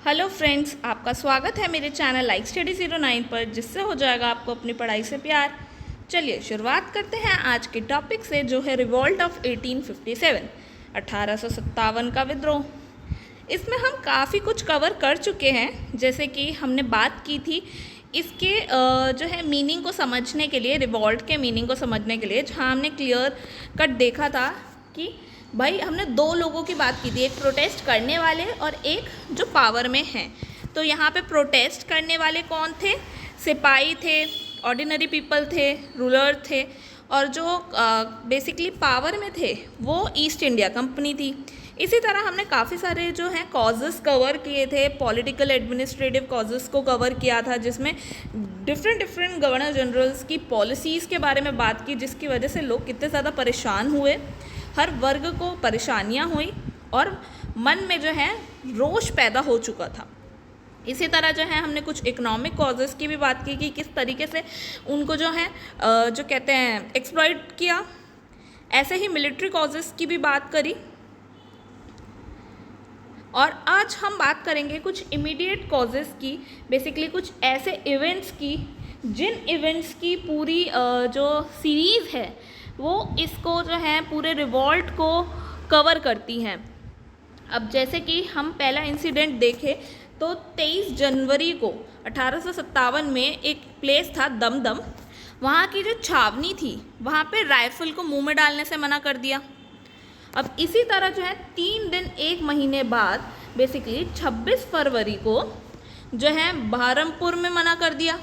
Hello friends, आपका स्वागत है मेरे चैनल लाइक स्टडी 09 पर, जिससे हो जाएगा आपको अपनी पढ़ाई से प्यार। चलिए शुरुआत करते हैं आज के टॉपिक से, जो है रिवॉल्ट ऑफ 1857, 1857 का विद्रोह। इसमें हम काफ़ी कुछ कवर कर चुके हैं, जैसे कि हमने बात की थी इसके जो है मीनिंग को समझने के लिए, रिवॉल्ट के मीनिंग को समझने के लिए, जहाँ हमने क्लियर कट देखा था कि भाई हमने दो लोगों की बात की थी, एक प्रोटेस्ट करने वाले और एक जो पावर में हैं। तो यहाँ पे प्रोटेस्ट करने वाले कौन थे? सिपाही थे, ऑर्डिनरी पीपल थे, रूलर थे, और जो बेसिकली पावर में थे वो ईस्ट इंडिया कंपनी थी। इसी तरह हमने काफ़ी सारे जो हैं कॉजेज़ कवर किए थे, पॉलिटिकल एडमिनिस्ट्रेटिव कॉजेज़ को कवर किया था, जिसमें डिफरेंट गवर्नर जनरल्स की पॉलिसीज़ के बारे में बात की, जिसकी वजह से लोग कितने ज़्यादा परेशान हुए, हर वर्ग को परेशानियां हुई और मन में जो है रोष पैदा हो चुका था। इसी तरह जो है हमने कुछ इकोनॉमिक कॉजेज़ की भी बात की कि किस तरीके से उनको जो है जो कहते हैं एक्सप्लॉइट किया। ऐसे ही मिलिट्री कॉजेज़ की भी बात करी। और आज हम बात करेंगे कुछ इमीडिएट कॉजेज़ की, बेसिकली कुछ ऐसे इवेंट्स की जिन इवेंट्स की पूरी जो सीरीज़ है वो इसको जो है पूरे रिवॉल्ट को कवर करती हैं। अब जैसे कि हम पहला इंसिडेंट देखें तो 23 जनवरी को 1857 में एक प्लेस था दमदम, वहाँ की जो छावनी थी वहाँ पे राइफ़ल को मुंह में डालने से मना कर दिया। अब इसी तरह जो है 3 दिन 1 महीने बाद बेसिकली 26 फरवरी को जो है बहरमपुर में मना कर दिया,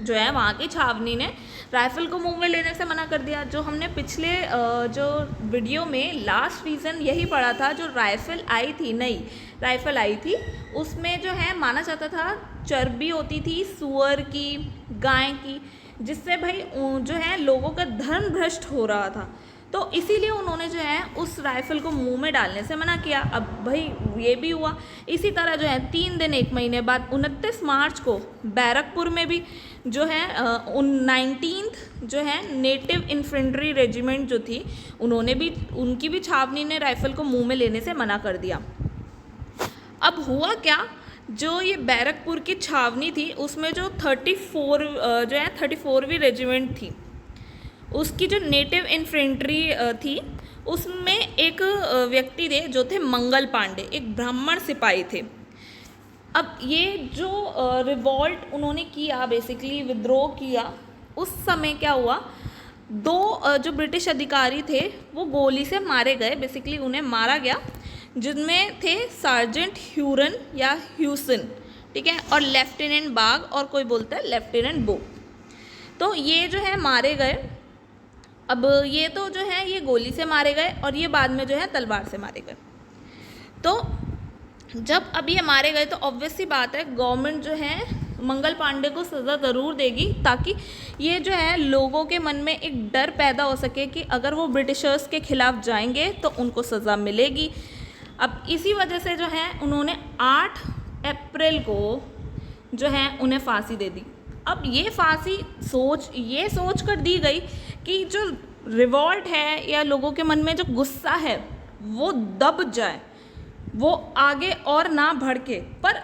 जो है वहाँ की छावनी ने राइफ़ल को मुंह में लेने से मना कर दिया। जो हमने पिछले जो वीडियो में लास्ट रीज़न यही पढ़ा था, जो राइफ़ल आई थी, नई राइफ़ल आई थी, उसमें जो है माना जाता था चर्बी होती थी सूअर की, गाय की, जिससे भाई जो है लोगों का धर्म भ्रष्ट हो रहा था। तो इसीलिए उन्होंने जो है उस राइफ़ल को मुंह में डालने से मना किया। अब भाई ये भी हुआ। इसी तरह जो है 3 दिन 1 महीने बाद 29 मार्च को बैरकपुर में भी जो है 19th जो है नेटिव इन्फेंट्री रेजिमेंट जो थी, उन्होंने भी, उनकी भी छावनी ने राइफ़ल को मुंह में लेने से मना कर दिया। अब हुआ क्या, जो ये बैरकपुर की छावनी थी उसमें जो 34वीं रेजिमेंट थी, उसकी जो नेटिव इन्फेंट्री थी, उसमें एक व्यक्ति थे जो थे मंगल पांडे, एक ब्राह्मण सिपाही थे। अब ये जो रिवॉल्ट उन्होंने किया, बेसिकली विद्रोह किया, उस समय क्या हुआ, दो जो ब्रिटिश अधिकारी थे वो गोली से मारे गए, बेसिकली उन्हें मारा गया, जिनमें थे सार्जेंट ह्यूरन या ह्यूसन, ठीक है, और लेफ्टिनेंट बाग, और कोई बोलता है लेफ्टिनेंट बो। तो ये जो है मारे गए। अब ये तो जो है ये गोली से मारे गए और ये बाद में जो है तलवार से मारे गए। तो जब अब ये मारे गए तो ऑब्वियस सी बात है गवर्नमेंट जो है मंगल पांडे को सज़ा ज़रूर देगी, ताकि ये जो है लोगों के मन में एक डर पैदा हो सके कि अगर वो ब्रिटिशर्स के खिलाफ जाएंगे तो उनको सज़ा मिलेगी। अब इसी वजह से जो है उन्होंने 8 अप्रैल को जो है उन्हें फांसी दे दी। अब ये फांसी ये सोच कर दी गई कि जो रिवॉल्ट है या लोगों के मन में जो गुस्सा है वो दब जाए, वो आगे और ना भड़के, पर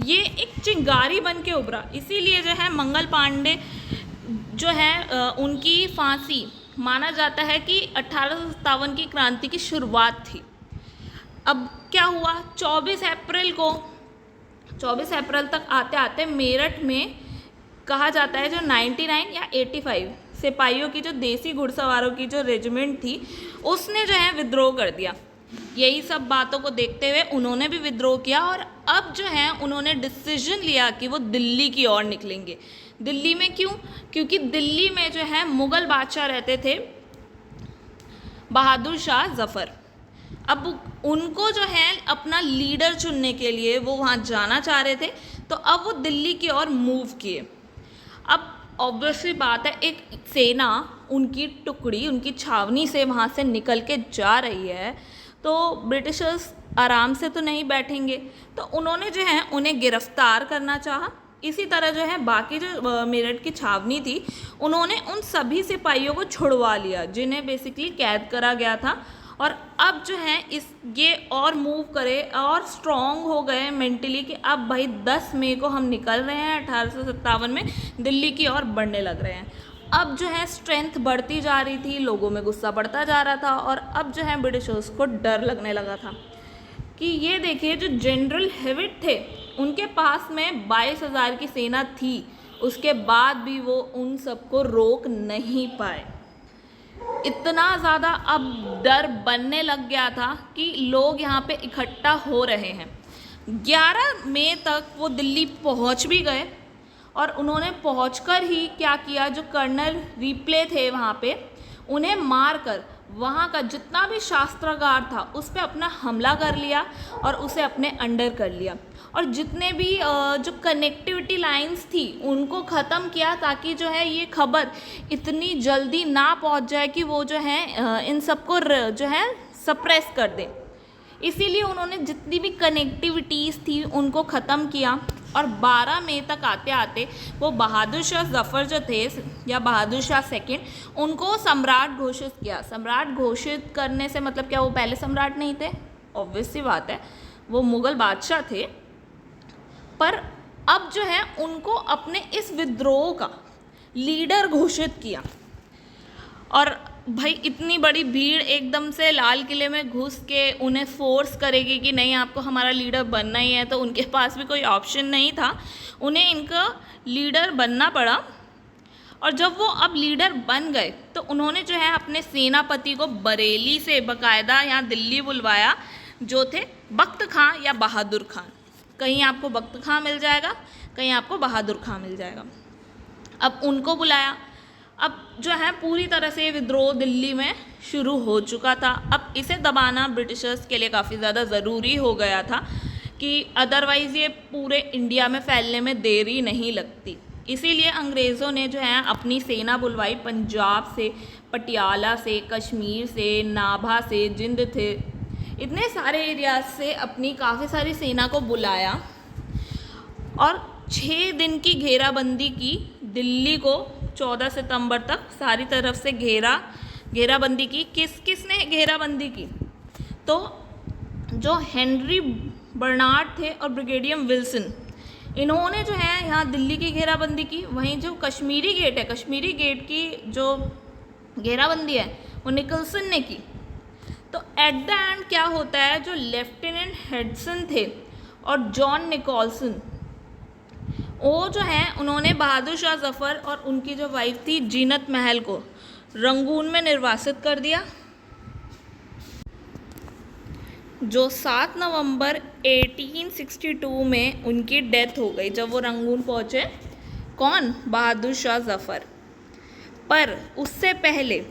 ये एक चिंगारी बन के उभरा। इसीलिए जो है मंगल पांडे जो है उनकी फांसी माना जाता है कि 1857 की क्रांति की शुरुआत थी। अब क्या हुआ, 24 अप्रैल तक आते आते मेरठ में कहा जाता है जो 99 या 85 सिपाहियों की, जो देसी घुड़सवारों की जो रेजिमेंट थी, उसने जो है विद्रोह कर दिया। यही सब बातों को देखते हुए उन्होंने भी विद्रोह किया और अब जो है उन्होंने डिसीजन लिया कि वो दिल्ली की ओर निकलेंगे। दिल्ली में क्यों? क्योंकि दिल्ली में जो है मुग़ल बादशाह रहते थे बहादुर शाह जफ़र। अब उनको जो है अपना लीडर चुनने के लिए वो वहाँ जाना चाह रहे थे, तो अब वो दिल्ली की ओर मूव किए। अब ऑब्वियसली बात है, एक सेना, उनकी टुकड़ी, उनकी छावनी से वहाँ से निकल के जा रही है, तो ब्रिटिशर्स आराम से तो नहीं बैठेंगे, तो उन्होंने जो है उन्हें गिरफ्तार करना चाहा। इसी तरह जो है बाकी जो मेरठ की छावनी थी, उन्होंने उन सभी सिपाहियों को छुड़वा लिया जिन्हें बेसिकली कैद करा गया था, और अब जो है ये और मूव करे और स्ट्रॉन्ग हो गए मेंटली कि अब भाई 10 मई को हम निकल रहे हैं 1857 में दिल्ली की ओर बढ़ने लग रहे हैं। अब जो है स्ट्रेंथ बढ़ती जा रही थी, लोगों में गुस्सा बढ़ता जा रहा था और अब जो है ब्रिटिशर्स को डर लगने लगा था कि ये देखिए जो जनरल हेविट थे उनके पास में 22,000 की सेना थी, उसके बाद भी वो उन सबको रोक नहीं पाए। इतना ज़्यादा अब डर बनने लग गया था कि लोग यहाँ पे इकट्ठा हो रहे हैं। 11 मई तक वो दिल्ली पहुँच भी गए और उन्होंने पहुंचकर ही क्या किया, जो कर्नल रिप्ले थे वहाँ पे उन्हें मारकर वहाँ का जितना भी शास्त्रागार था उस पर अपना हमला कर लिया और उसे अपने अंडर कर लिया और जितने भी जो कनेक्टिविटी लाइंस थी उनको ख़त्म किया ताकि जो है ये खबर इतनी जल्दी ना पहुँच जाए कि वो जो है इन सबको जो है सप्रेस कर दें। इसीलिए उन्होंने जितनी भी कनेक्टिविटीज़ थी उनको ख़त्म किया और 12 मई तक आते आते वो बहादुर शाह जफ़र जो थे या बहादुर शाह सेकंड उनको सम्राट घोषित किया। सम्राट घोषित करने से मतलब क्या, वो पहले सम्राट नहीं थे, ऑब्वियस सी बात है, वो मुग़ल बादशाह थे, पर अब जो है उनको अपने इस विद्रोह का लीडर घोषित किया। और भाई इतनी बड़ी भीड़ एकदम से लाल किले में घुस के उन्हें फोर्स करेगी कि नहीं आपको हमारा लीडर बनना ही है, तो उनके पास भी कोई ऑप्शन नहीं था, उन्हें इनका लीडर बनना पड़ा। और जब वो अब लीडर बन गए तो उन्होंने जो है अपने सेनापति को बरेली से बाकायदा यहाँ दिल्ली बुलवाया, जो थे बख्त खां या बहादुर खान। कहीं आपको बख्त खां मिल जाएगा, कहीं आपको बहादुर खां मिल जाएगा। अब उनको बुलाया। अब जो है पूरी तरह से विद्रोह दिल्ली में शुरू हो चुका था। अब इसे दबाना ब्रिटिशर्स के लिए काफ़ी ज़्यादा ज़रूरी हो गया था कि अदरवाइज़ ये पूरे इंडिया में फैलने में देरी नहीं लगती। इसीलिए अंग्रेज़ों ने जो है अपनी सेना बुलवाई पंजाब से, पटियाला से, कश्मीर से, नाभा से, जिंद थे, इतने सारे एरियाज से अपनी काफ़ी सारी सेना को बुलाया और 6 दिन की घेराबंदी की। दिल्ली को 14 सितंबर तक सारी तरफ से घेराबंदी की। किसने घेराबंदी की? तो जो हेनरी बर्नार्ड थे और ब्रिगेडियर विल्सन, इन्होंने जो है यहाँ दिल्ली की घेराबंदी की। वहीं जो कश्मीरी गेट है, कश्मीरी गेट की जो घेराबंदी है वो निकलसन ने की। तो एट द एंड क्या होता है, जो लेफ्टिनेंट हेडसन थे और जॉन निकोलसन, वो जो है उन्होंने बहादुर शाह जफ़र और उनकी जो वाइफ थी जीनत महल को रंगून में निर्वासित कर दिया। जो 7 नवंबर 1862 में उनकी डेथ हो गई जब वो रंगून पहुँचे। कौन? बहादुर शाह जफ़र। पर उससे पहले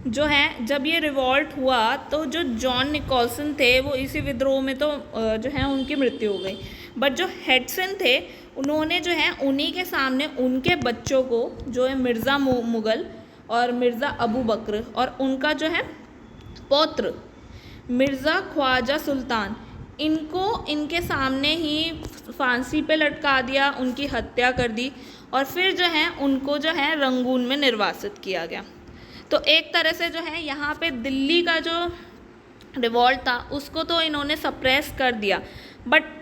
जो है जब ये रिवॉल्ट हुआ तो जो जॉन निकोलसन थे वो इसी विद्रोह में तो जो है उनकी मृत्यु हो गई। बट जो हेडसन थे उन्होंने जो है उन्हीं के सामने उनके बच्चों को, जो है मिर्ज़ा मुग़ल और मिर्ज़ा अबू बकर, और उनका जो है पौत्र मिर्ज़ा ख्वाजा सुल्तान, इनको इनके सामने ही फांसी पे लटका दिया, उनकी हत्या कर दी और फिर जो है उनको जो है रंगून में निर्वासित किया गया। तो एक तरह से जो है यहाँ पे दिल्ली का जो रिवॉल्ट था उसको तो इन्होंने सप्रेस कर दिया, बट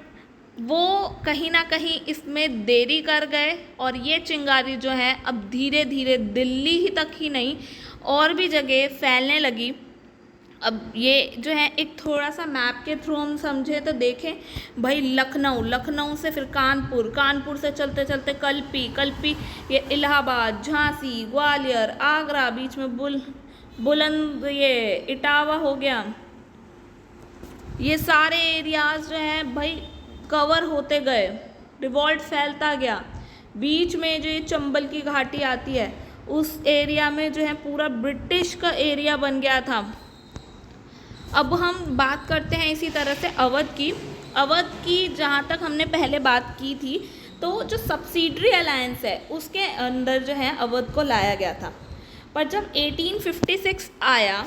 वो कहीं ना कहीं इसमें देरी कर गए और ये चिंगारी जो है अब धीरे धीरे दिल्ली ही तक ही नहीं और भी जगह फैलने लगी। अब ये जो है एक थोड़ा सा मैप के थ्रू हम समझे तो देखें भाई, लखनऊ से फिर कानपुर से चलते चलते कल्पी, ये इलाहाबाद, झांसी, ग्वालियर, आगरा, बीच में बुलंद ये इटावा हो गया। ये सारे एरियाज़ जो हैं भाई कवर होते गए, रिवॉल्ट फैलता गया। बीच में जो ये चंबल की घाटी आती है उस एरिया में जो है पूरा ब्रिटिश का एरिया बन गया था। अब हम बात करते हैं इसी तरह से अवध की जहाँ तक हमने पहले बात की थी, तो जो सब्सिडरी अलायंस है उसके अंदर जो है अवध को लाया गया था। पर जब 1856 आया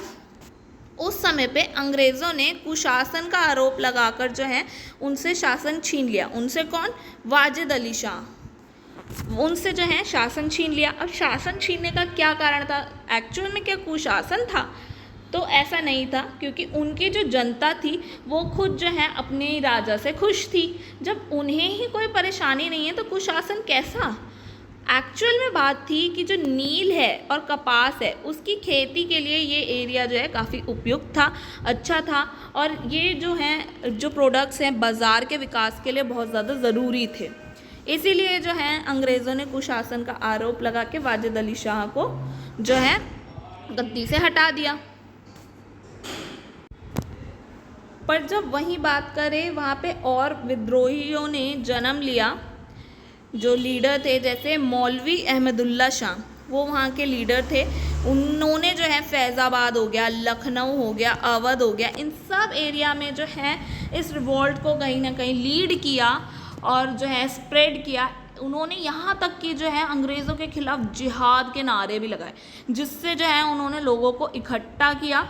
उस समय पे अंग्रेज़ों ने कुशासन का आरोप लगाकर जो है उनसे शासन छीन लिया। उनसे कौन? वाजिद अली शाह। उनसे जो है शासन छीन लिया। अब शासन छीनने का क्या कारण था? एक्चुअल में क्या कुशासन था? तो ऐसा नहीं था, क्योंकि उनकी जो जनता थी वो खुद जो है अपने राजा से खुश थी। जब उन्हें ही कोई परेशानी नहीं है तो कुशासन कैसा। एक्चुअल में बात थी कि जो नील है और कपास है उसकी खेती के लिए ये एरिया जो है काफ़ी उपयुक्त था, अच्छा था, और ये जो हैं जो प्रोडक्ट्स हैं बाज़ार के विकास के लिए बहुत ज़्यादा ज़रूरी थे। इसीलिए जो है अंग्रेज़ों ने कुशासन का आरोप लगा के वाजिद अली शाह को जो है गद्दी से हटा दिया। पर जब वही बात करें वहाँ पे और विद्रोहियों ने जन्म लिया, जो लीडर थे जैसे मौलवी अहमदुल्ला शाह, वो वहाँ के लीडर थे। उन्होंने जो है फैज़ाबाद हो गया, लखनऊ हो गया, अवध हो गया, इन सब एरिया में जो है इस रिवॉल्ट को कहीं ना कहीं लीड किया और जो है स्प्रेड किया। उन्होंने यहाँ तक कि जो है अंग्रेज़ों के खिलाफ जिहाद के नारे भी लगाए, जिससे जो है उन्होंने लोगों को इकट्ठा किया।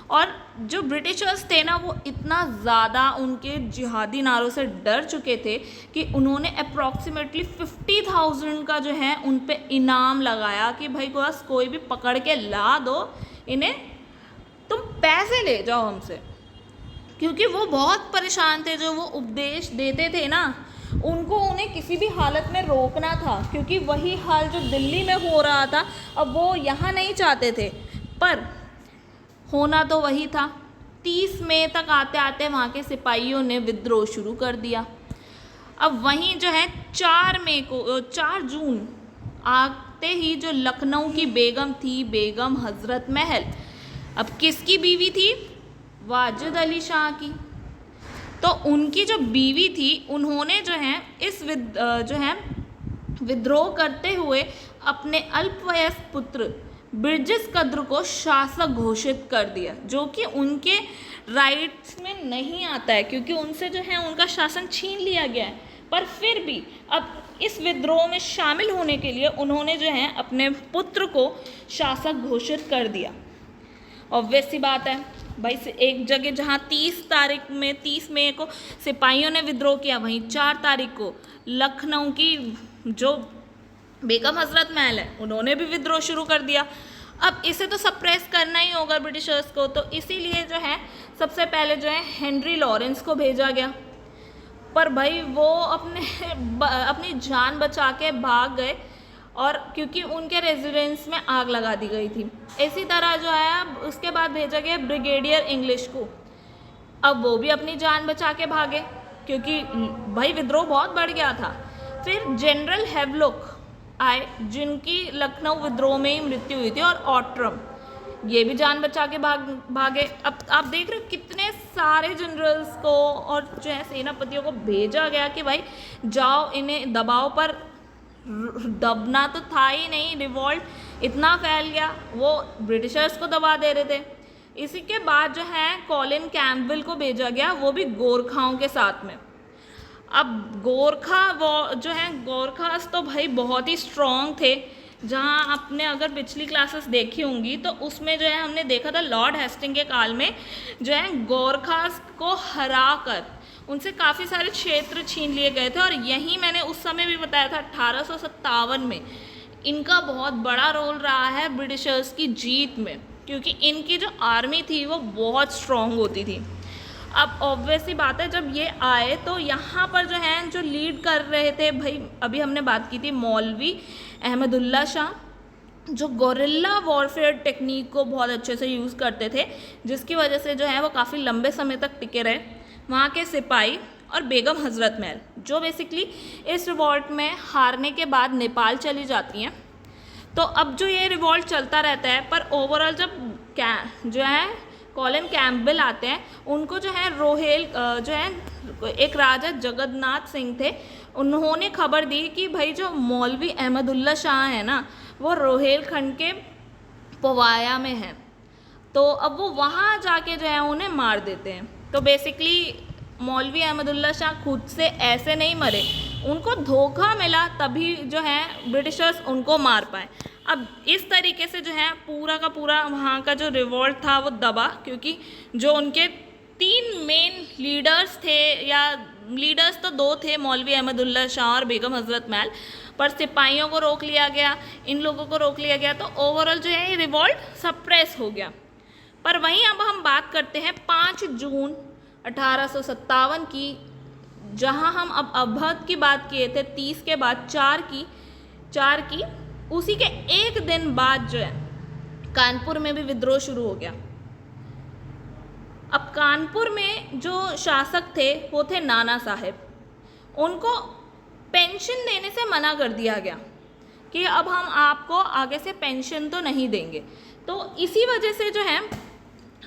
और जो ब्रिटिशर्स थे ना वो इतना ज़्यादा उनके जिहादी नारों से डर चुके थे कि उन्होंने अप्रॉक्सीमेटली 50,000 का जो है उन पे इनाम लगाया कि भाई बस कोई भी पकड़ के ला दो इन्हें, तुम पैसे ले जाओ हमसे। क्योंकि वो बहुत परेशान थे, जो वो उपदेश देते थे ना उनको उन्हें किसी भी हालत में रोकना था, क्योंकि वही हाल जो दिल्ली में हो रहा था अब वो यहाँ नहीं चाहते थे, पर होना तो वही था। 30 मई तक आते आते वहाँ के सिपाहियों ने विद्रोह शुरू कर दिया। अब वहीं जो है 4 जून आते ही जो लखनऊ की बेगम थी, बेगम हज़रत महल, अब किसकी बीवी थी? वाजिद अली शाह की। तो उनकी जो बीवी थी उन्होंने जो है इस विद्रोह करते हुए अपने अल्पवयस्क पुत्र ब्रिजेश कद्र को शासक घोषित कर दिया, जो कि उनके राइट्स में नहीं आता है, क्योंकि उनसे जो है उनका शासन छीन लिया गया है। पर फिर भी अब इस विद्रोह में शामिल होने के लिए उन्होंने जो है अपने पुत्र को शासक घोषित कर दिया। ऑब्वियस सी बात है भाई, एक जगह जहाँ 30 मई को सिपाहियों ने विद्रोह किया, वहीं 4 तारीख को लखनऊ की जो बेगम हज़रत महल है उन्होंने भी विद्रोह शुरू कर दिया। अब इसे तो सप्रेस करना ही होगा ब्रिटिशर्स को, तो इसीलिए जो है सबसे पहले जो है हेनरी लॉरेंस को भेजा गया। पर भाई वो अपनी जान बचा के भाग गए, और क्योंकि उनके रेजिडेंस में आग लगा दी गई थी। इसी तरह जो है उसके बाद भेजा गया ब्रिगेडियर इंग्लिश को। अब वो भी अपनी जान बचा के भागे, क्योंकि भाई विद्रोह बहुत बढ़ गया था। फिर जनरल हेवलॉक आए, जिनकी लखनऊ विद्रोह में ही मृत्यु हुई थी, और ऑट्रम, ये भी जान बचा के भागे। अब आप देख रहे हो कितने सारे जनरल्स को और जो है सेनापतियों को भेजा गया कि भाई जाओ इन्हें दबाओ, पर दबना तो था ही नहीं। रिवॉल्ट इतना फैल गया, वो ब्रिटिशर्स को दबा दे रहे थे। इसी के बाद जो है कॉलिन कैम्पबेल को भेजा गया, वो भी गोरखाओं के साथ में। अब गोरखास तो भाई बहुत ही स्ट्रॉन्ग थे। जहाँ आपने अगर पिछली क्लासेस देखी होंगी तो उसमें जो है हमने देखा था लॉर्ड हेस्टिंग के काल में जो है गोरखास को हरा कर उनसे काफ़ी सारे क्षेत्र छीन लिए गए थे। और यही मैंने उस समय भी बताया था 1857 में इनका बहुत बड़ा रोल रहा है ब्रिटिशर्स की जीत में, क्योंकि इनकी जो आर्मी थी वो बहुत स्ट्रॉन्ग होती थी। अब ऑब्वियसली बात है, जब ये आए तो यहाँ पर जो है जो लीड कर रहे थे भाई, अभी हमने बात की थी मौलवी अहमदुल्ला शाह, जो गोरिल्ला वॉरफेयर टेक्निक को बहुत अच्छे से यूज़ करते थे, जिसकी वजह से जो है वो काफ़ी लंबे समय तक टिके रहे। वहाँ के सिपाही और बेगम हज़रत महल, जो बेसिकली इस रिवॉल्ट में हारने के बाद नेपाल चली जाती हैं। तो अब जो ये रिवॉल्ट चलता रहता है, पर ओवरऑल जब जो है कॉलिन कैम्पबेल आते हैं, उनको जो है रोहेल जो है एक राजा जगन्नाथ सिंह थे, उन्होंने खबर दी कि भाई जो मौलवी अहमदुल्ला शाह है ना वो रोहेलखंड के पवाया में है। तो अब वो वहाँ जाके जो है उन्हें मार देते हैं। तो बेसिकली मौलवी अहमदुल्ला शाह खुद से ऐसे नहीं मरे, उनको धोखा मिला, तभी जो है ब्रिटिशर्स उनको मार पाए। अब इस तरीके से जो है पूरा का पूरा वहाँ का जो रिवॉल्ट था वो दबा, क्योंकि जो उनके 3 मेन लीडर्स थे, या लीडर्स तो 2 थे, मौलवी अहमदुल्ला शाह और बेगम हज़रत महल, पर सिपाहियों को रोक लिया गया, इन लोगों को रोक लिया गया, तो ओवरऑल जो है ये रिवॉल्ट सप्रेस हो गया। पर वहीं अब हम बात करते हैं 5 जून 1857 की, जहां हम अब अवध की बात किए थे 30 के बाद 4 की, उसी के एक दिन बाद जो है कानपुर में भी विद्रोह शुरू हो गया। अब कानपुर में जो शासक थे वो थे नाना साहेब। उनको पेंशन देने से मना कर दिया गया कि अब हम आपको आगे से पेंशन तो नहीं देंगे। तो इसी वजह से जो है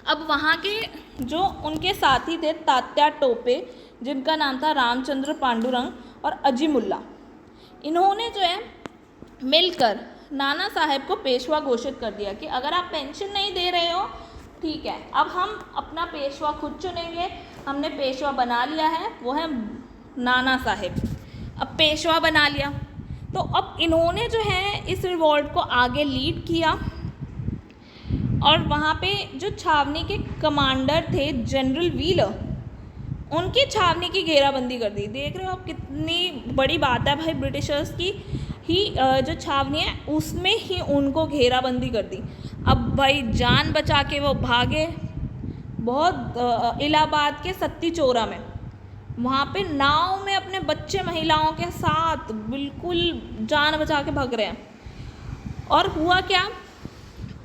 अब वहाँ के जो उनके साथी थे तात्या टोपे, जिनका नाम था रामचंद्र पांडुरंग और अजीमुल्ला, इन्होंने जो है मिलकर नाना साहेब को पेशवा घोषित कर दिया कि अगर आप पेंशन नहीं दे रहे हो, ठीक है, अब हम अपना पेशवा खुद चुनेंगे। हमने पेशवा बना लिया है, वो है नाना साहेब। अब पेशवा बना लिया तो अब इन्होंने जो है इस रिवॉल्ट को आगे लीड किया और वहाँ पे जो छावनी के कमांडर थे जनरल व्हीलर, उनकी छावनी की घेराबंदी कर दी। देख रहे हो आप कितनी बड़ी बात है भाई, ब्रिटिशर्स की ही जो छावनी है उसमें ही उनको घेराबंदी कर दी। अब भाई जान बचा के वो भागे बहुत इलाहाबाद के सत्ती चौरा में, वहाँ पे नाव में अपने बच्चे महिलाओं के साथ बिल्कुल जान बचा के भाग रहे हैं। और हुआ क्या,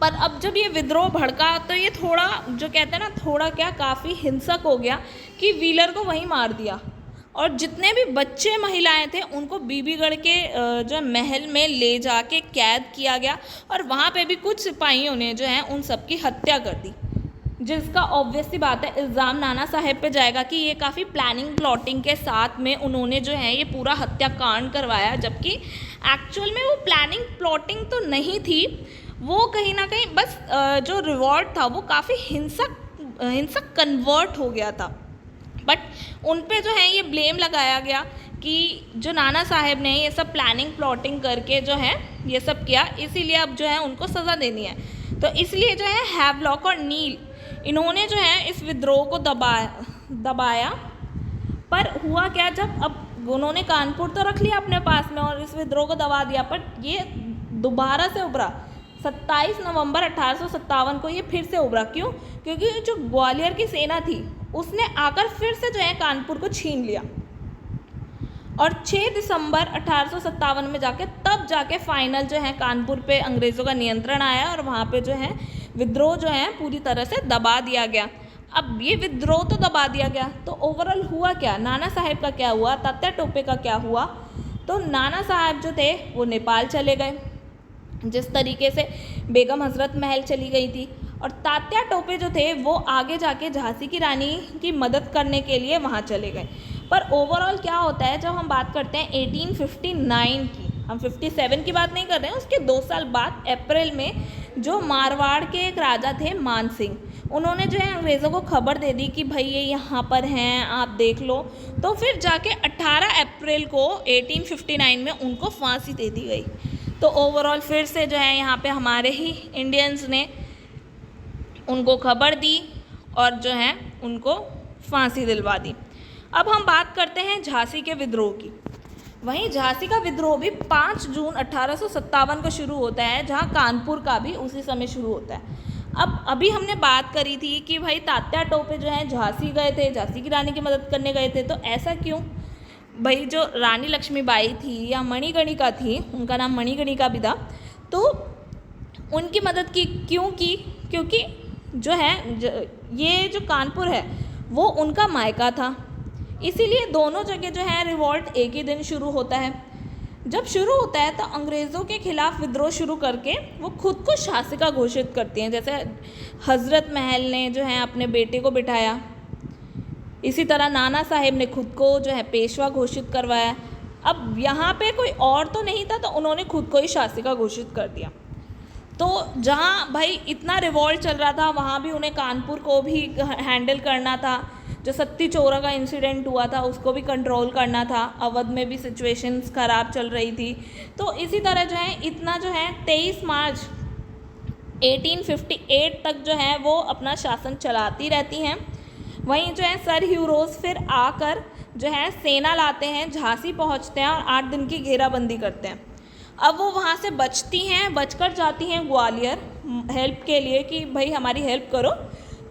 पर अब जब ये विद्रोह भड़का तो ये थोड़ा जो कहते हैं ना, थोड़ा क्या काफ़ी हिंसक हो गया कि व्हीलर को वहीं मार दिया और जितने भी बच्चे महिलाएं थे उनको बीबीगढ़ के जो महल में ले जाके कैद किया गया और वहाँ पे भी कुछ सिपाहियों ने जो है उन सब की हत्या कर दी, जिसका ऑब्वियस सी बात है इल्ज़ाम नाना साहेब पे जाएगा कि ये काफ़ी प्लानिंग प्लॉटिंग के साथ में उन्होंने जो है ये पूरा हत्याकांड करवाया, जबकि एक्चुअल में वो प्लानिंग प्लॉटिंग तो नहीं थी, वो कहीं ना कहीं बस जो रिवॉल्ट था वो काफ़ी हिंसक कन्वर्ट हो गया था। बट उन पे जो है ये ब्लेम लगाया गया कि जो नाना साहेब ने ये सब प्लानिंग प्लॉटिंग करके जो है ये सब किया, इसीलिए अब जो है उनको सज़ा देनी है। तो इसलिए जो है हैवलॉक और नील, इन्होंने जो है इस विद्रोह को दबाया। पर हुआ क्या, जब अब उन्होंने कानपुर तो रख लिया अपने पास में और इस विद्रोह को दबा दिया, पर ये दोबारा से उभरा 27 नवंबर 1857 को ये फिर से उभरा। क्यों? क्योंकि जो ग्वालियर की सेना थी उसने आकर फिर से जो है कानपुर को छीन लिया और 6 दिसंबर 1857 में जाके फाइनल जो है कानपुर पे अंग्रेज़ों का नियंत्रण आया और वहाँ पे जो है विद्रोह जो है पूरी तरह से दबा दिया गया। अब ये विद्रोह तो दबा दिया गया, तो ओवरऑल हुआ क्या, नाना साहेब का क्या हुआ, तात्या टोपे का क्या हुआ? तो नाना साहब जो थे वो नेपाल चले गए, जिस तरीके से बेगम हजरत महल चली गई थी, और तात्या टोपे जो थे वो आगे जाके झांसी की रानी की मदद करने के लिए वहाँ चले गए। पर ओवरऑल क्या होता है, जब हम बात करते हैं 1859 की, हम 57 की बात नहीं कर रहे हैं, उसके 2 साल बाद अप्रैल में जो मारवाड़ के एक राजा थे मान सिंह, उन्होंने जो है अंग्रेज़ों को खबर दे दी कि भाई ये यहाँ पर हैं, आप देख लो। तो फिर जाके 18 अप्रैल को 1859 में उनको फांसी दे दी गई। तो ओवरऑल फिर से जो है यहाँ पे हमारे ही इंडियंस ने उनको खबर दी और जो है उनको फांसी दिलवा दी। अब हम बात करते हैं झांसी के विद्रोह की। वहीं झांसी का विद्रोह भी 5 जून 1857 को शुरू होता है, जहाँ कानपुर का भी उसी समय शुरू होता है। अब अभी हमने बात करी थी कि भाई तात्या टोपे जो हैं झांसी गए थे, झांसी की रानी की मदद करने गए थे, तो ऐसा क्यों? भाई जो रानी लक्ष्मीबाई थी या मणिकर्णिका थी, उनका नाम मणिकर्णिका भी था, तो उनकी मदद की क्यों की? क्योंकि जो है ये जो कानपुर है वो उनका मायका था, इसीलिए दोनों जगह जो है रिवॉल्ट एक ही दिन शुरू होता है। जब शुरू होता है तो अंग्रेज़ों के खिलाफ विद्रोह शुरू करके वो खुद को शासिका घोषित करती हैं, जैसे हजरत महल ने जो है अपने बेटे को बिठाया, इसी तरह नाना साहेब ने खुद को जो है पेशवा घोषित करवाया। अब यहाँ पे कोई और तो नहीं था, तो उन्होंने खुद को ही शासिका घोषित कर दिया। तो जहाँ भाई इतना रिवॉल्ट चल रहा था, वहाँ भी उन्हें कानपुर को भी हैंडल करना था, जो सत्ती चौरा का इंसिडेंट हुआ था उसको भी कंट्रोल करना था, अवध में भी सिचुएशंस ख़राब चल रही थी। तो इसी तरह जो है इतना जो है 23 मार्च 1858 तक जो है वो अपना शासन चलाती रहती हैं। वहीं जो है सर ह्यूरोज फिर आकर जो है सेना लाते हैं, झांसी पहुंचते हैं और 8 दिन की घेराबंदी करते हैं। अब वो वहाँ से बचती हैं, बचकर जाती हैं ग्वालियर हेल्प के लिए कि भाई हमारी हेल्प करो,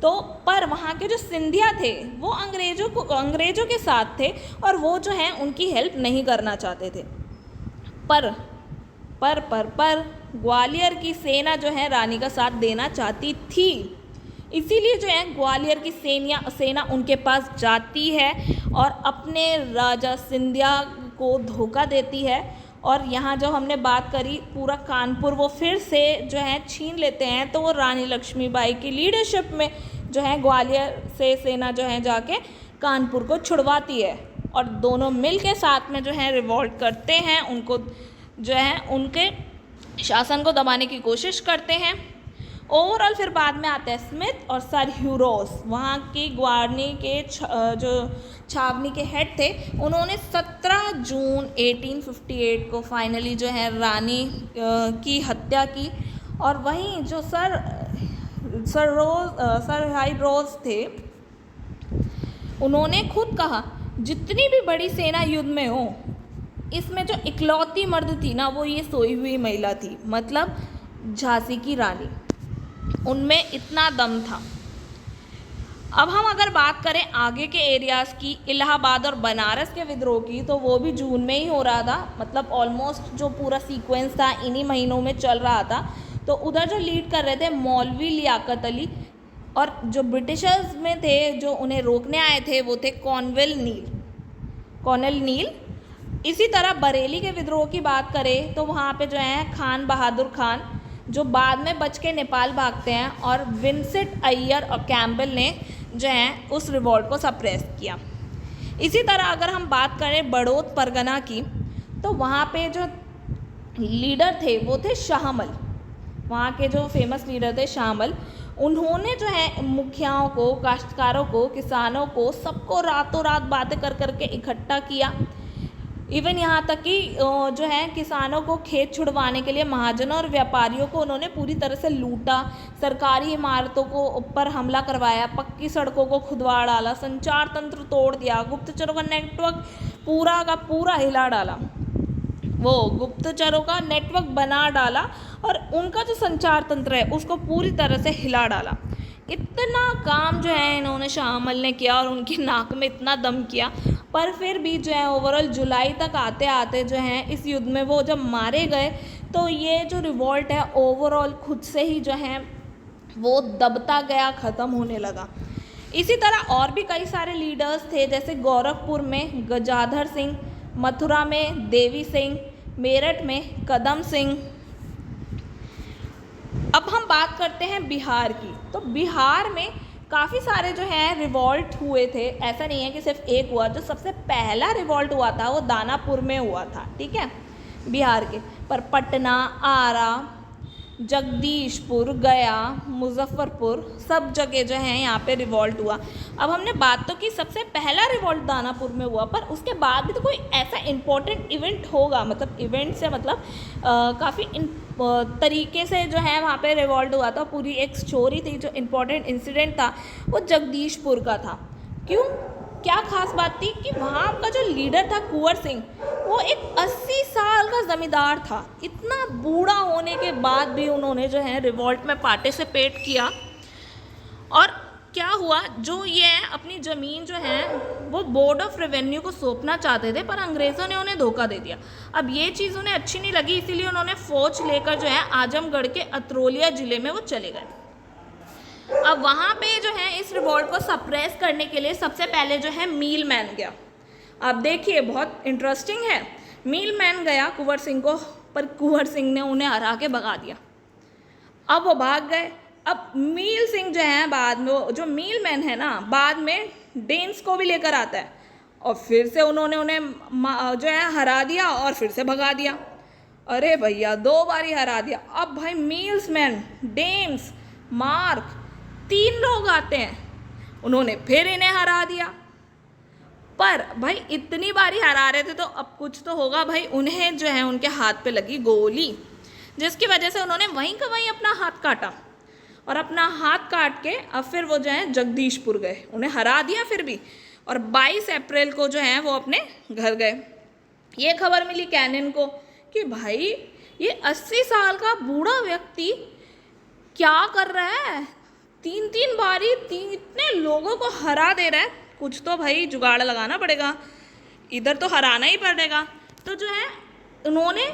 तो पर वहाँ के जो सिंधिया थे वो अंग्रेज़ों के साथ थे और वो जो है उनकी हेल्प नहीं करना चाहते थे। पर ग्वालियर की सेना जो है रानी का साथ देना चाहती थी, इसीलिए जो है ग्वालियर की सेना उनके पास जाती है और अपने राजा सिंधिया को धोखा देती है। और यहाँ जो हमने बात करी पूरा कानपुर वो फिर से जो है छीन लेते हैं, तो वो रानी लक्ष्मीबाई की लीडरशिप में जो है ग्वालियर से सेना जो है जाके कानपुर को छुड़वाती है और दोनों मिल के साथ में जो है रिवॉल्ट करते हैं, उनको जो है उनके शासन को दबाने की कोशिश करते हैं। ओवरऑल फिर बाद में आते हैं स्मिथ और सर ह्यूरोस, वहाँ की ग्वार्नी के जो छावनी के हेड थे, उन्होंने 17 जून 1858 को फाइनली जो है रानी की हत्या की। और वहीं जो सर हाई रोज थे, उन्होंने खुद कहा जितनी भी बड़ी सेना युद्ध में हो, इसमें जो इकलौती मर्द थी ना वो ये सोई हुई महिला थी, मतलब झांसी की रानी, उनमें इतना दम था। अब हम अगर बात करें आगे के एरियाज़ की, इलाहाबाद और बनारस के विद्रोह की, तो वो भी जून में ही हो रहा था, मतलब ऑलमोस्ट जो पूरा सीक्वेंस था इन्हीं महीनों में चल रहा था। तो उधर जो लीड कर रहे थे मौलवी लियाकत अली, और जो ब्रिटिशर्स में थे जो उन्हें रोकने आए थे वो थे कॉर्नेल नील। इसी तरह बरेली के विद्रोह की बात करें तो वहाँ पे जो है खान बहादुर खान, जो बाद में बच के नेपाल भागते हैं, और विंसेंट अय्यर और कैम्पबेल ने जो है उस रिवॉल्ट को सप्रेस किया। इसी तरह अगर हम बात करें बड़ौत परगना की, तो वहाँ पे जो लीडर थे वो थे शाहमल, वहाँ के जो फेमस लीडर थे शाहमल। उन्होंने जो है मुखियाओं को, काश्तकारों को, किसानों को, सबको रातों रात बातें कर करके इकट्ठा किया। इवन यहाँ तक कि जो है किसानों को खेत छुड़वाने के लिए महाजनों और व्यापारियों को उन्होंने पूरी तरह से लूटा, सरकारी इमारतों को ऊपर हमला करवाया, पक्की सड़कों को खुदवा डाला, संचार तंत्र तोड़ दिया, गुप्तचरों का नेटवर्क पूरा का पूरा हिला डाला, वो गुप्तचरों का नेटवर्क बना डाला और उनका जो संचार तंत्र है उसको पूरी तरह से हिला डाला। इतना काम जो है इन्होंने शाहमल ने किया और उनकी नाक में इतना दम किया, पर फिर भी जो है ओवरऑल जुलाई तक आते आते जो है इस युद्ध में वो जब मारे गए, तो ये जो रिवॉल्ट है ओवरऑल खुद से ही जो है वो दबता गया, ख़त्म होने लगा। इसी तरह और भी कई सारे लीडर्स थे, जैसे गोरखपुर में गजाधर सिंह, मथुरा में देवी सिंह, मेरठ में कदम सिंह। अब हम बात करते हैं बिहार की, तो बिहार में काफ़ी सारे जो हैं रिवॉल्ट हुए थे, ऐसा नहीं है कि सिर्फ एक हुआ। जो सबसे पहला रिवॉल्ट हुआ था वो दानापुर में हुआ था, ठीक है, बिहार के। पर पटना, आरा, जगदीशपुर, गया, मुजफ्फरपुर, सब जगह जो है यहाँ पे रिवॉल्ट हुआ। अब हमने बात तो की सबसे पहला रिवॉल्ट दानापुर में हुआ, पर उसके बाद भी तो कोई ऐसा इम्पोर्टेंट इवेंट होगा, मतलब इवेंट से मतलब काफ़ी तरीके से जो है वहाँ पे रिवॉल्ट हुआ था। पूरी एक स्टोरी थी, जो इम्पोर्टेंट इंसिडेंट था वो जगदीशपुर का था। क्यों, क्या खास बात थी कि वहाँ का जो लीडर था कुंवर सिंह, वो एक 80 साल का ज़मींदार था। इतना बूढ़ा होने के बाद भी उन्होंने जो है रिवॉल्ट में पार्टिसिपेट किया। और क्या हुआ, जो ये अपनी ज़मीन जो है वो बोर्ड ऑफ रेवेन्यू को सौंपना चाहते थे, पर अंग्रेज़ों ने उन्हें धोखा दे दिया। अब ये चीज़ उन्हें अच्छी नहीं लगी, इसीलिए उन्होंने फ़ौज लेकर जो है आजमगढ़ के अतरोलिया ज़िले में वो चले गए। अब वहाँ पे जो है इस रिवॉल्ट को सप्रेस करने के लिए सबसे पहले जो है मील मैन गया। अब देखिए बहुत इंटरेस्टिंग है, मील मैन गया कुंवर सिंह को, पर कुंवर सिंह ने उन्हें हरा के भगा दिया। अब वो भाग गए। अब मील सिंह जो है बाद में, जो मील मैन है ना, बाद में डेन्स को भी लेकर आता है और फिर से उन्होंने उन्हें जो है हरा दिया और फिर से भगा दिया। अरे भैया 2 बारी हरा दिया। अब भाई मील्स मैन, डेन्स, मार्क, 3 लोग आते हैं, उन्होंने फिर इन्हें हरा दिया। पर भाई इतनी बारी हरा रहे थे तो अब कुछ तो होगा भाई। उन्हें जो है उनके हाथ पे लगी गोली, जिसकी वजह से उन्होंने वहीं का वहीं अपना हाथ काटा, और अपना हाथ काट के अब फिर वो जो है जगदीशपुर गए, उन्हें हरा दिया फिर भी, और 22 अप्रैल को जो है वो अपने घर गए। ये खबर मिली कैनिन को कि भाई ये 80 साल का बूढ़ा व्यक्ति क्या कर रहा है, 3 बारी इतने लोगों को हरा दे रहा है, कुछ तो भाई जुगाड़ लगाना पड़ेगा, इधर तो हराना ही पड़ेगा। तो जो है उन्होंने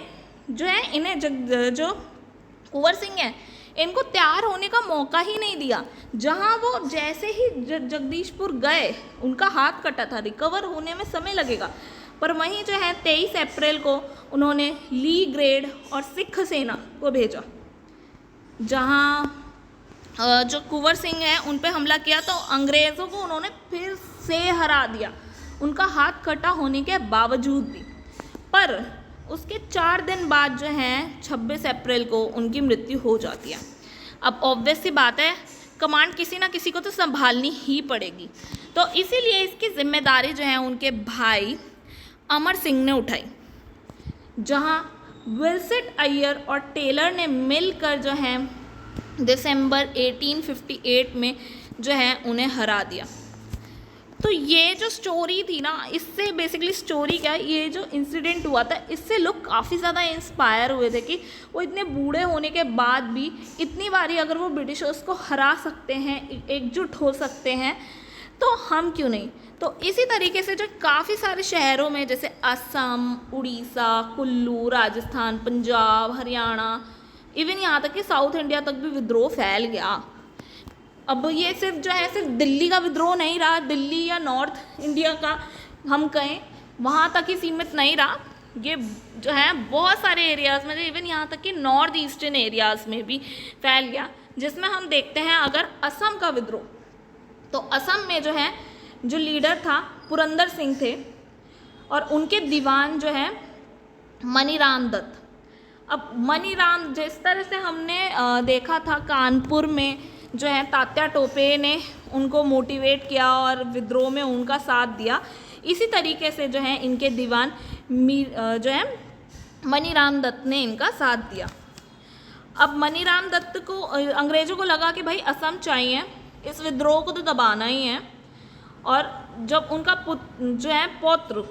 जो है इन्हें जो कुंवर सिंह है इनको तैयार होने का मौका ही नहीं दिया। जहाँ वो जैसे ही जगदीशपुर गए उनका हाथ कटा था, रिकवर होने में समय लगेगा। पर वहीं जो है 23 अप्रैल को उन्होंने ली ग्रेड और सिख सेना को भेजा, जहाँ जो कुंवर सिंह है उन पे हमला किया तो अंग्रेज़ों को उन्होंने फिर से हरा दिया, उनका हाथ कटा होने के बावजूद भी। पर उसके 4 दिन बाद जो है 26 अप्रैल को उनकी मृत्यु हो जाती है। अब ऑब्वियस सी बात है, कमांड किसी ना किसी को तो संभालनी ही पड़ेगी, तो इसीलिए इसकी जिम्मेदारी जो है उनके भाई अमर सिंह ने उठाई, जहाँ विल्सेट अय्यर और टेलर ने मिलकर जो है दिसंबर 1858 में जो है उन्हें हरा दिया। तो ये जो स्टोरी थी ना, इससे बेसिकली स्टोरी क्या है, ये जो इंसिडेंट हुआ था इससे लोग काफ़ी ज़्यादा इंस्पायर हुए थे कि वो इतने बूढ़े होने के बाद भी इतनी बारी अगर वो ब्रिटिशर्स को हरा सकते हैं, एकजुट हो सकते हैं, तो हम क्यों नहीं। तो इसी तरीके से जो काफ़ी सारे शहरों में जैसे असम, उड़ीसा, कुल्लू, राजस्थान, पंजाब, हरियाणा, इवन यहाँ तक कि साउथ इंडिया तक भी विद्रोह फैल गया। अब ये सिर्फ जो है सिर्फ दिल्ली का विद्रोह नहीं रहा, दिल्ली या नॉर्थ इंडिया का हम कहें वहाँ तक ही सीमित नहीं रहा, ये जो है बहुत सारे एरियाज़ में, इवन यहाँ तक कि नॉर्थ ईस्टर्न एरियाज़ में भी फैल गया। जिसमें हम देखते हैं अगर असम का विद्रोह, तो असम में जो है जो लीडर था पुरंदर सिंह थे और उनके दीवान जो है मनीराम दत्त। अब मनीराम, जिस तरह से हमने देखा था कानपुर में जो है तात्या टोपे ने उनको मोटिवेट किया और विद्रोह में उनका साथ दिया, इसी तरीके से जो है इनके दीवान जो है मनीराम दत्त ने इनका साथ दिया। अब मनीराम दत्त को अंग्रेज़ों को लगा कि भाई असम चाहिए, इस विद्रोह को तो दबाना ही है। और जब उनका जो है पौत्र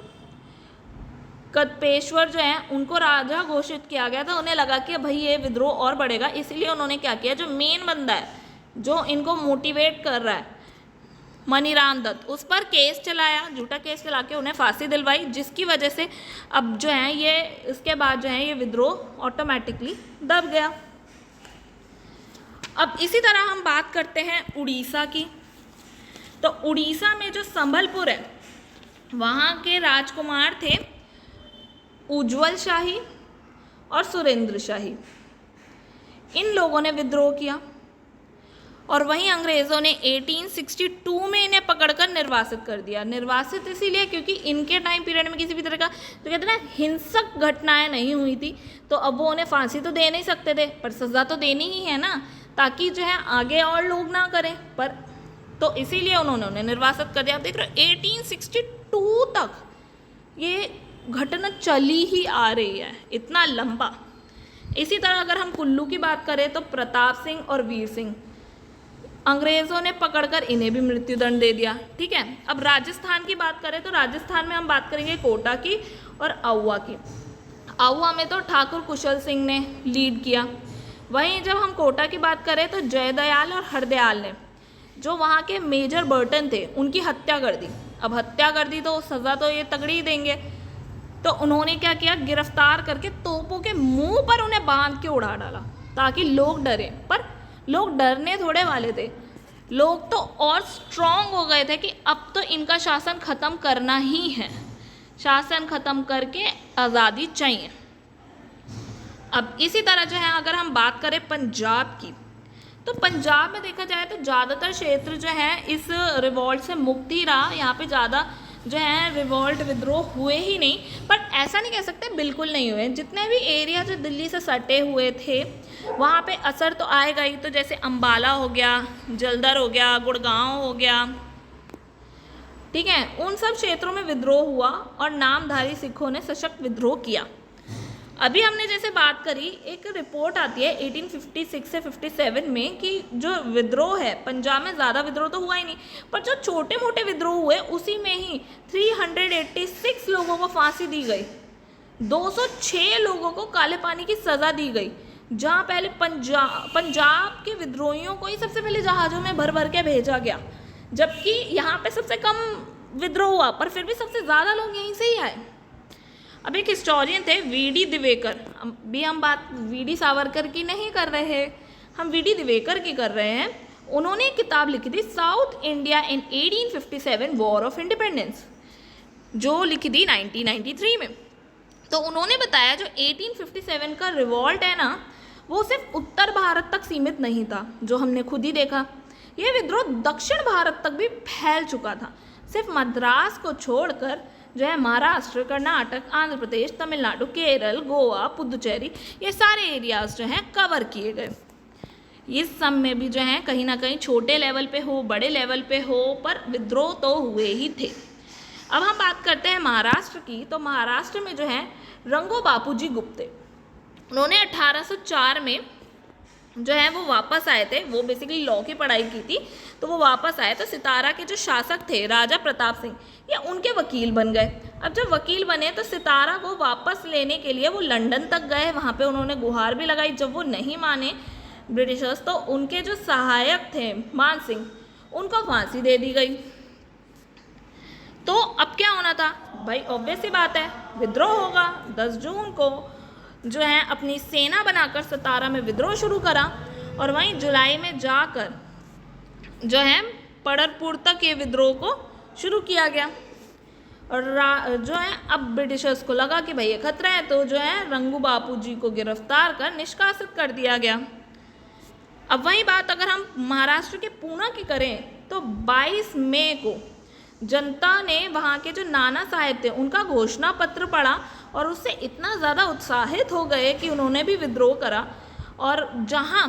कदपेश्वर जो है उनको राजा घोषित किया गया, तो उन्हें लगा कि भाई ये विद्रोह और बढ़ेगा, इसलिए उन्होंने क्या किया, जो मेन बंदा है जो इनको मोटिवेट कर रहा है मनीराम दत्त, उस पर केस चलाया, झूठा केस चला के उन्हें फांसी दिलवाई, जिसकी वजह से अब जो है ये इसके बाद जो है ये विद्रोह ऑटोमेटिकली दब गया। अब इसी तरह हम बात करते हैं उड़ीसा की। तो उड़ीसा में जो संबलपुर है वहाँ के राजकुमार थे उज्ज्वल शाही और सुरेंद्र शाही। इन लोगों ने विद्रोह किया और वहीं अंग्रेज़ों ने 1862 में इन्हें पकड़कर निर्वासित कर दिया। निर्वासित इसीलिए क्योंकि इनके टाइम पीरियड में किसी भी तरह का तो कहते हैं ना हिंसक घटनाएं नहीं हुई थी, तो अब वो उन्हें फांसी तो दे नहीं सकते थे, पर सज़ा तो देनी ही है ना, ताकि जो है आगे और लोग ना करें। पर तो इसीलिए उन्होंने उन्हें निर्वासित कर दिया। आप देख रहे हो 1862 तक ये घटना चली ही आ रही है, इतना लंबा। इसी तरह अगर हम कुल्लू की बात करें तो प्रताप सिंह और वीर सिंह, अंग्रेज़ों ने पकड़कर इन्हें भी मृत्युदंड दे दिया। ठीक है, अब राजस्थान की बात करें तो राजस्थान में हम बात करेंगे कोटा की और आउवा की। आउवा में तो ठाकुर कुशल सिंह ने लीड किया। वहीं जब हम कोटा की बात करें तो जयदयाल और हरदयाल ने, जो वहाँ के मेजर बर्टन थे, उनकी हत्या कर दी। अब हत्या कर दी तो सज़ा तो ये तगड़ी ही देंगे, तो उन्होंने क्या किया, गिरफ्तार करके तोपों के मुंह पर उन्हें बांध के उड़ा डाला ताकि लोग डरें। पर लोग डरने थोड़े वाले थे, लोग तो और स्ट्रॉन्ग हो गए थे कि अब तो इनका शासन ख़त्म करना ही है, शासन ख़त्म करके आज़ादी चाहिए। अब इसी तरह जो है अगर हम बात करें पंजाब की, तो पंजाब में देखा जाए तो ज़्यादातर क्षेत्र जो है इस रिवॉल्ट से मुक्त ही रहा। यहाँ पे ज़्यादा जो है रिवॉल्ट विद्रोह हुए ही नहीं, पर ऐसा नहीं कह सकते बिल्कुल नहीं हुए। जितने भी एरिया जो दिल्ली से सटे हुए थे वहाँ पे असर तो आएगा ही। तो जैसे अम्बाला हो गया, जलंधर हो गया, गुड़गांव हो गया, ठीक है, उन सब क्षेत्रों में विद्रोह हुआ और नामधारी सिखों ने सशक्त विद्रोह किया। अभी हमने जैसे बात करी, एक रिपोर्ट आती है 1856 से 57 में कि जो विद्रोह है पंजाब में, ज़्यादा विद्रोह तो हुआ ही नहीं, पर जो छोटे मोटे विद्रोह हुए उसी में ही 386 लोगों को फांसी दी गई, 206 लोगों को काले पानी की सज़ा दी गई, जहाँ पहले पंजाब के विद्रोहियों को ही सबसे पहले जहाज़ों में भर भर के भेजा गया, जबकि यहाँ पे सबसे कम विद्रोह हुआ, पर फिर भी सबसे ज़्यादा लोग यहीं से ही आए। अब एक हिस्टोरियन थे वीडी दिवेकर, भी हम बात वीडी सावरकर की नहीं कर रहे, हम वीडी दिवेकर की कर रहे हैं। उन्होंने एक किताब लिखी थी south India in 1857 war of independence, जो लिखी थी 1993 में। तो उन्होंने बताया जो 1857 का रिवॉल्ट है ना, वो सिर्फ उत्तर भारत तक सीमित नहीं था, जो हमने खुद ही देखा। ये विद्रोह दक्षिण भारत तक भी फैल चुका था। सिर्फ मद्रास को छोड़कर जो है महाराष्ट्र, कर्नाटक, आंध्र प्रदेश, तमिलनाडु, केरल, गोवा, पुदुचेरी, ये सारे एरियाज जो हैं कवर किए गए। इस सब में भी जो है कहीं ना कहीं छोटे लेवल पे हो, बड़े लेवल पे हो, पर विद्रोह तो हुए ही थे। अब हम बात करते हैं महाराष्ट्र की। तो महाराष्ट्र में जो है रंगो बापूजी गुप्ते, उन्होंने 1804 में जो है वो वापस आए थे। वो बेसिकली लॉ की पढ़ाई की थी, तो वो वापस आए। तो सितारा के जो शासक थे राजा प्रताप सिंह, ये उनके वकील बन गए। अब जब वकील बने तो सितारा को वापस लेने के लिए वो लंदन तक गए, वहाँ पे उन्होंने गुहार भी लगाई। जब वो नहीं माने ब्रिटिशर्स, तो उनके जो सहायक थे मान सिंह, उनको फांसी दे दी गई। तो अब क्या होना था भाई, ऑब्वियस सी बात है, विद्रोह होगा। 10 जून को जो है अपनी सेना बनाकर सतारा में विद्रोह शुरू करा, और वहीं जुलाई में जाकर जो है पड़रपुर तक ये विद्रोह को शुरू किया गया। और जो है अब ब्रिटिशर्स को लगा कि भाई ये खतरा है, तो जो है रंगू बापूजी को गिरफ्तार कर निष्कासित कर दिया गया। अब वही बात अगर हम महाराष्ट्र के पूना की करें, तो 22 मई को जनता ने वहाँ के जो नाना साहेब थे उनका घोषणा पत्र पढ़ा, और उससे इतना ज़्यादा उत्साहित हो गए कि उन्होंने भी विद्रोह करा। और जहाँ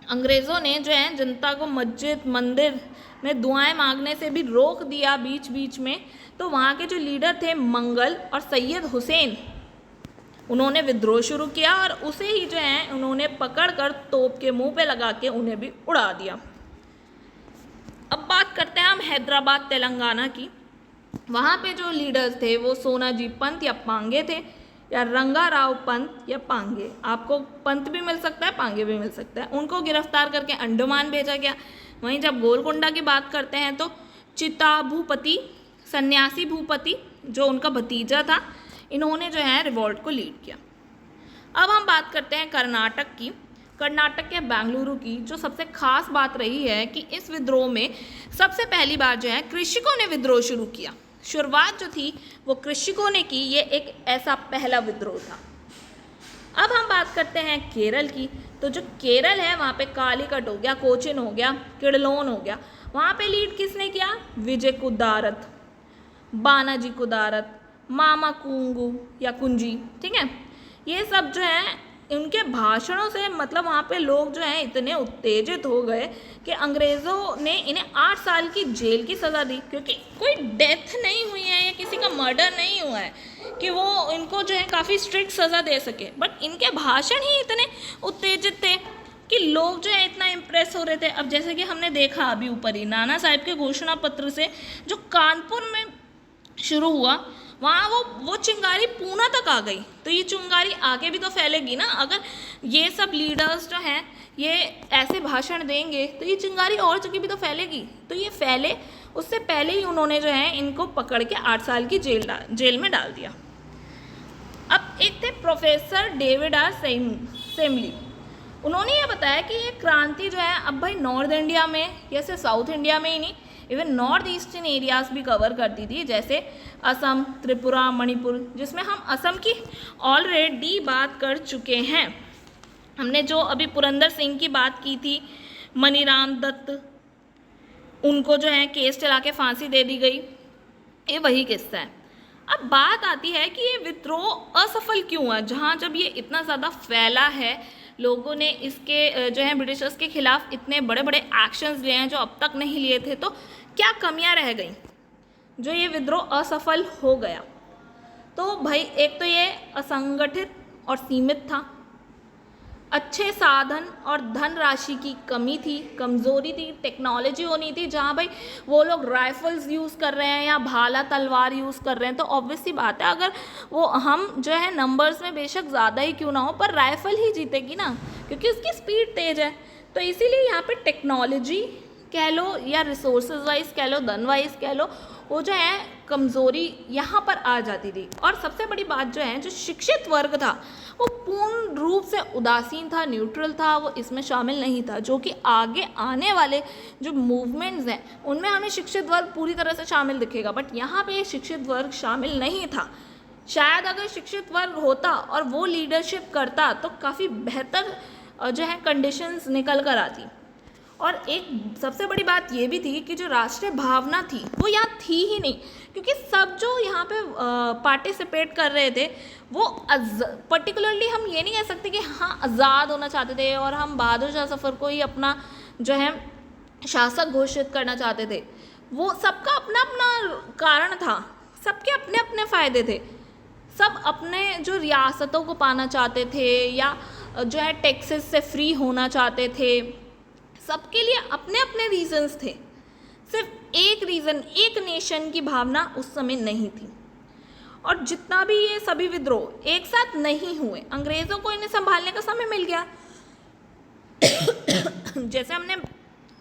अंग्रेज़ों ने जो है जनता को मस्जिद मंदिर में दुआएं मांगने से भी रोक दिया बीच बीच में, तो वहाँ के जो लीडर थे मंगल और सैयद हुसैन, उन्होंने विद्रोह शुरू किया, और उसे ही जो है उन्होंने पकड़कर तोप के मुंह पे लगा के उन्हें भी उड़ा दिया। अब बात करते हैं हम हैदराबाद तेलंगाना की। वहाँ पे जो लीडर्स थे वो सोनाजी पंत या पांगे थे, या रंगा राव पंत या पांगे। आपको पंत भी मिल सकता है, पांगे भी मिल सकता है। उनको गिरफ्तार करके अंडमान भेजा गया। वहीं जब गोलकुंडा की बात करते हैं, तो चिता भूपति, सन्यासी भूपति, जो उनका भतीजा था, इन्होंने जो है रिवॉल्ट को लीड किया। अब हम बात करते हैं कर्नाटक की। कर्नाटक के बेंगलुरु की जो सबसे खास बात रही है कि इस विद्रोह में सबसे पहली बार जो है कृषकों ने विद्रोह शुरू किया। शुरुआत जो थी वो कृषकों ने की। ये एक ऐसा पहला विद्रोह था। अब हम बात करते हैं केरल की। तो जो केरल है वहाँ पे कालीकट हो गया, कोचिन हो गया, किडलोन हो गया, वहाँ पे लीड किसने किया? विजय कुदारत, बानाजी कुदारत, मामा कुंगू या कुंजी, ठीक है। ये सब जो है उनके भाषणों से मतलब वहाँ पे लोग जो हैं इतने उत्तेजित हो गए कि अंग्रेज़ों ने इन्हें 8 साल की जेल की सज़ा दी, क्योंकि कोई डेथ नहीं हुई है या किसी का मर्डर नहीं हुआ है कि वो इनको जो है काफ़ी स्ट्रिक्ट सज़ा दे सके। बट इनके भाषण ही इतने उत्तेजित थे कि लोग जो है इतना इम्प्रेस हो रहे थे। अब जैसे कि हमने देखा अभी ऊपर ही, नाना साहब के घोषणा पत्र से जो कानपुर में शुरू हुआ, वहाँ वो चिंगारी पूना तक आ गई। तो ये चिंगारी आगे भी तो फैलेगी ना। अगर ये सब लीडर्स जो हैं ये ऐसे भाषण देंगे तो ये चिंगारी और जगह भी तो फैलेगी। तो ये फैले उससे पहले ही उन्होंने जो है इनको पकड़ के 8 साल की जेल में डाल दिया। अब एक थे प्रोफेसर डेविड आर सेमली। उन्होंने ये बताया कि ये क्रांति जो है अब भाई नॉर्थ इंडिया में या सिर्फ साउथ इंडिया में ही नहीं, इवन नॉर्थ ईस्टर्न एरियाज़ भी कवर करती थी, जैसे असम, त्रिपुरा, मणिपुर, जिसमें हम असम की ऑलरेडी बात कर चुके हैं। हमने जो अभी पुरंदर सिंह की बात की थी, मनीराम दत्त, उनको जो है केस चला के फांसी दे दी गई, ये वही किस्सा है। अब बात आती है कि ये विद्रोह असफल क्यों हुआ, जहाँ जब ये इतना ज़्यादा फैला है, लोगों ने इसके जो है ब्रिटिशर्स के खिलाफ इतने बड़े बड़े एक्शंस लिए हैं जो अब तक नहीं लिए थे, तो क्या कमियां रह गई जो ये विद्रोह असफल हो गया? तो भाई एक तो ये असंगठित और सीमित था। अच्छे साधन और धनराशि की कमी थी, कमज़ोरी थी, टेक्नोलॉजी होनी थी। जहाँ भाई वो लोग राइफल्स यूज़ कर रहे हैं या भाला तलवार यूज़ कर रहे हैं, तो ऑब्वियस सी बात है, अगर वो हम जो है नंबर्स में बेशक ज़्यादा ही क्यों ना हो, पर राइफल ही जीतेगी ना, क्योंकि उसकी स्पीड तेज़ है। तो इसीलिए यहाँ पे टेक्नोलॉजी कह लो या रिसोर्सेज वाइज कह लो, धन वाइज कह लो, वो जो है कमज़ोरी यहाँ पर आ जाती थी। और सबसे बड़ी बात जो है, जो शिक्षित वर्ग था वो पूर्ण रूप से उदासीन था, न्यूट्रल था, वो इसमें शामिल नहीं था, जो कि आगे आने वाले जो मूवमेंट्स हैं उनमें हमें शिक्षित वर्ग पूरी तरह से शामिल दिखेगा। बट यहाँ पे शिक्षित वर्ग शामिल नहीं था। शायद अगर शिक्षित वर्ग होता और वो लीडरशिप करता तो काफ़ी बेहतर जो है कंडीशंस निकल कर आती। और एक सबसे बड़ी बात ये भी थी कि जो राष्ट्रीय भावना थी वो यहाँ थी ही नहीं, क्योंकि सब जो यहाँ पे पार्टिसिपेट कर रहे थे वो पर्टिकुलरली हम ये नहीं कह सकते कि हाँ आज़ाद होना चाहते थे और हम बहादुर शाह जफर को ही अपना जो है शासक घोषित करना चाहते थे। वो सबका अपना अपना कारण था, सबके अपने अपने फ़ायदे थे, सब अपने जो रियासतों को पाना चाहते थे या जो है टैक्सेस से फ्री होना चाहते थे। सबके लिए अपने अपने रीजंस थे, सिर्फ एक रीज़न, एक नेशन की भावना उस समय नहीं थी। और जितना भी ये सभी विद्रोह एक साथ नहीं हुए, अंग्रेज़ों को इन्हें संभालने का समय मिल गया। जैसे हमने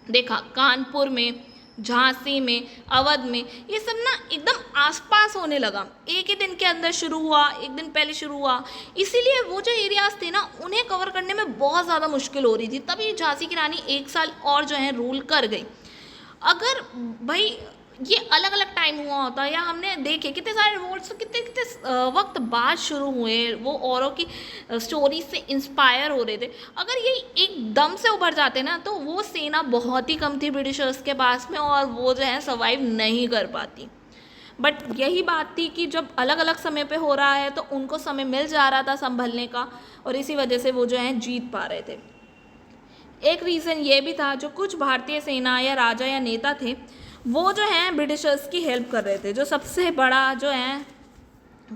देखा कानपुर में, झांसी में, अवध में, ये सब ना एकदम आसपास होने लगा, एक ही दिन के अंदर शुरू हुआ, एक दिन पहले शुरू हुआ। इसीलिए वो जो एरियाज थे ना उन्हें कवर करने में बहुत ज़्यादा मुश्किल हो रही थी। तभी झांसी की रानी 1 साल और जो है रूल कर गई। अगर भाई ये अलग अलग टाइम हुआ होता, या हमने देखे कितने सारे रिवोल्ट्स कितने कितने वक्त बाद शुरू हुए, वो औरों की स्टोरी से इंस्पायर हो रहे थे, अगर ये एकदम से उभर जाते ना तो वो सेना बहुत ही कम थी ब्रिटिशर्स के पास में और वो जो है सर्वाइव नहीं कर पाती। बट यही बात थी कि जब अलग अलग समय पे हो रहा है तो उनको समय मिल जा रहा था संभलने का, और इसी वजह से वो जो है जीत पा रहे थे। एक रीज़न ये भी था, जो कुछ भारतीय सेना या राजा या नेता थे वो जो है ब्रिटिशर्स की हेल्प कर रहे थे। जो सबसे बड़ा जो है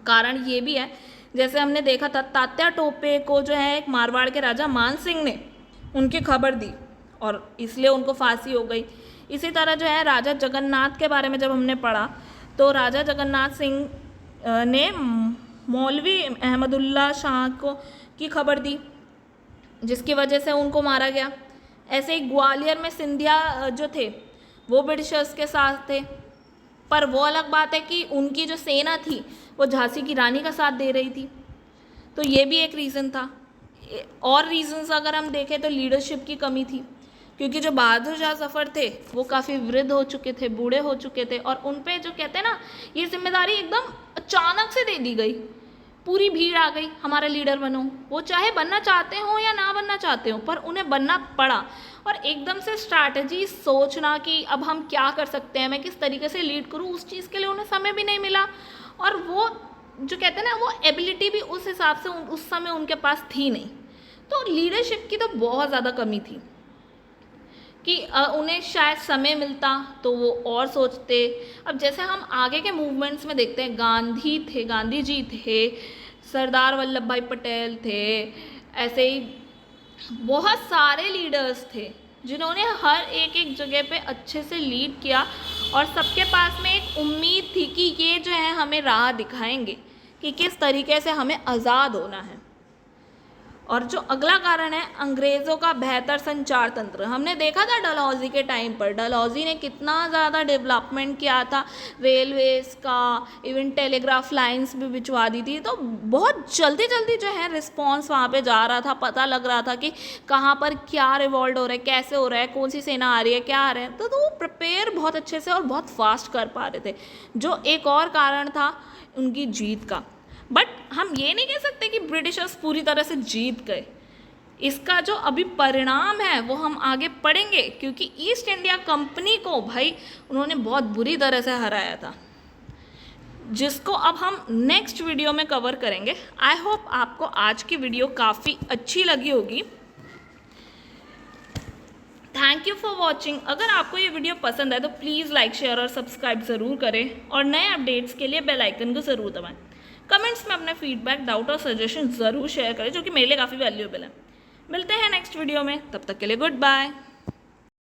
कारण ये भी है, जैसे हमने देखा था तात्या टोपे को जो है एक मारवाड़ के राजा मान सिंह ने उनकी खबर दी और इसलिए उनको फांसी हो गई। इसी तरह जो है राजा जगन्नाथ के बारे में जब हमने पढ़ा तो राजा जगन्नाथ सिंह ने मौलवी अहमदुल्ला शाह को की खबर दी, जिसकी वजह से उनको मारा गया। ऐसे ही ग्वालियर में सिंधिया जो थे वो ब्रिटिशर्स के साथ थे, पर वो अलग बात है कि उनकी जो सेना थी वो झांसी की रानी का साथ दे रही थी। तो ये भी एक रीज़न था। और रीज़न्स अगर हम देखें तो लीडरशिप की कमी थी, क्योंकि जो बहादुर शाह जफर थे वो काफ़ी वृद्ध हो चुके थे, बूढ़े हो चुके थे, और उन पे जो कहते हैं ना ये जिम्मेदारी एकदम अचानक से दे दी गई। पूरी भीड़ आ गई हमारा लीडर बनो, वो चाहे बनना चाहते हो या ना बनना चाहते हो पर उन्हें बनना पड़ा। और एकदम से स्ट्रैटेजी सोचना कि अब हम क्या कर सकते हैं, मैं किस तरीके से लीड करूँ, उस चीज़ के लिए उन्हें समय भी नहीं मिला। और वो जो कहते हैं ना वो एबिलिटी भी उस हिसाब से उस समय उनके पास थी नहीं। तो लीडरशिप की तो बहुत ज़्यादा कमी थी कि उन्हें शायद समय मिलता तो वो और सोचते। अब जैसे हम आगे के मूवमेंट्स में देखते हैं, गांधी जी थे, सरदार वल्लभ भाई पटेल थे, ऐसे ही बहुत सारे लीडर्स थे जिन्होंने हर एक जगह पे अच्छे से लीड किया और सबके पास में एक उम्मीद थी कि ये जो है हमें राह दिखाएंगे कि किस तरीके से हमें आज़ाद होना है। और जो अगला कारण है अंग्रेज़ों का बेहतर संचार तंत्र। हमने देखा था डलहौजी के टाइम पर डलहौजी ने कितना ज़्यादा डेवलपमेंट किया था, रेलवेज़ का, इवन टेलीग्राफ लाइंस भी बिछवा दी थी। तो बहुत जल्दी जल्दी जो है रिस्पॉन्स वहाँ पे जा रहा था, पता लग रहा था कि कहाँ पर क्या रिवॉल्ट हो रहा है, कैसे हो रहा है, कौन सी सेना आ रही है, क्या आ रहा है। तो वो प्रिपेयर बहुत अच्छे से और बहुत फास्ट कर पा रहे थे, जो एक और कारण था उनकी जीत का। बट हम ये नहीं कह सकते कि ब्रिटिशर्स पूरी तरह से जीत गए। इसका जो अभी परिणाम है वो हम आगे पढ़ेंगे, क्योंकि ईस्ट इंडिया कंपनी को भाई उन्होंने बहुत बुरी तरह से हराया था, जिसको अब हम नेक्स्ट वीडियो में कवर करेंगे। आई होप आपको आज की वीडियो काफ़ी अच्छी लगी होगी। Thank you for watching. अगर आपको ये वीडियो पसंद आए तो प्लीज़ लाइक, शेयर और सब्सक्राइब ज़रूर करें और नए अपडेट्स के लिए बेल आइकन को ज़रूर दबाएं। कमेंट्स में अपने फीडबैक, डाउट और सजेशन ज़रूर शेयर करें, जो कि मेरे लिए काफ़ी वैल्यूएबल है। मिलते हैं नेक्स्ट वीडियो में, तब तक के लिए गुड बाय।